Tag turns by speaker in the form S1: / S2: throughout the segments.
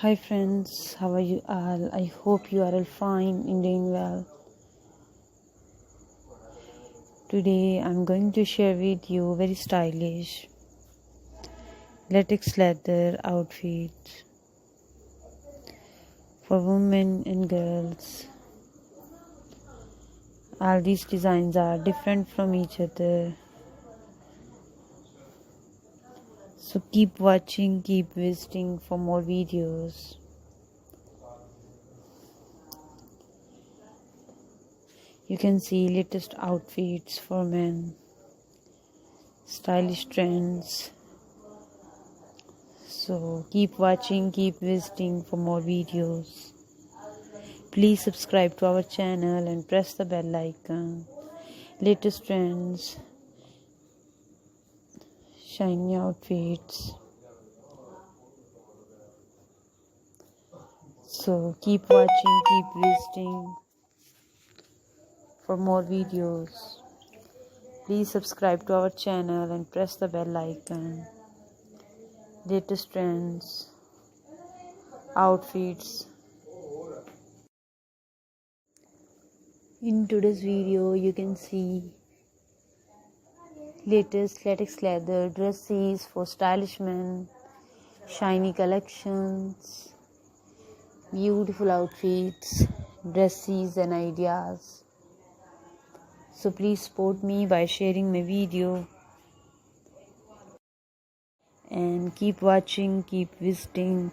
S1: Hi friends, how are you all? I hope you are all fine and doing well. Today I'm going to share with you very stylish latex leather outfit for women and girls. All these designs are different from each other. So keep watching, keep visiting for more videos. You can see latest outfits for men, stylish trends. So keep watching, keep visiting for more videos. Please subscribe to our channel and press the bell icon. Latest trends, shiny outfits. So keep watching, keep visiting for more videos. Please subscribe to our channel and press the bell icon. Latest trends, outfits. In today's video, you can see latest latex leather dresses for stylish men, shiny collections, beautiful outfits, dresses and ideas. So please support me by sharing my video and keep watching, keep visiting.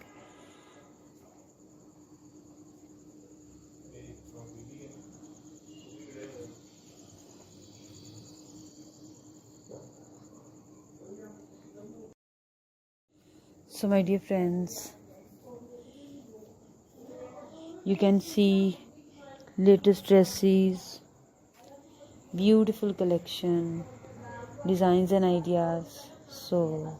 S1: So my dear friends, you can see latest dresses, beautiful collection, designs and ideas. So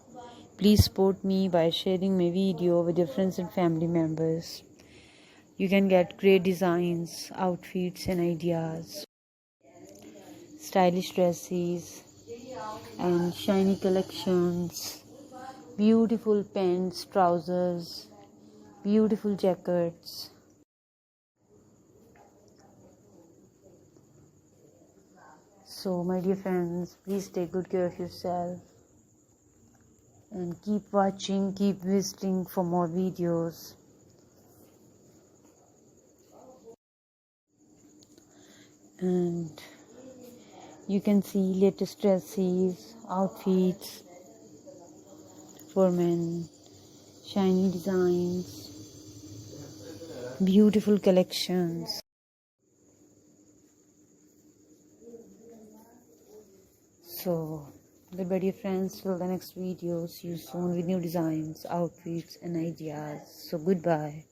S1: please support me by sharing my video with your friends and family members. You can get great designs, outfits and ideas, stylish dresses and shiny collections, beautiful pants, trousers, beautiful jackets. So my dear friends, please take good care of yourself and keep watching, keep visiting for more videos. And you can see latest dresses, outfits for men, shiny designs, beautiful collections. So goodbye dear friends, till the next video. See you soon with new designs, outfits and ideas. So goodbye.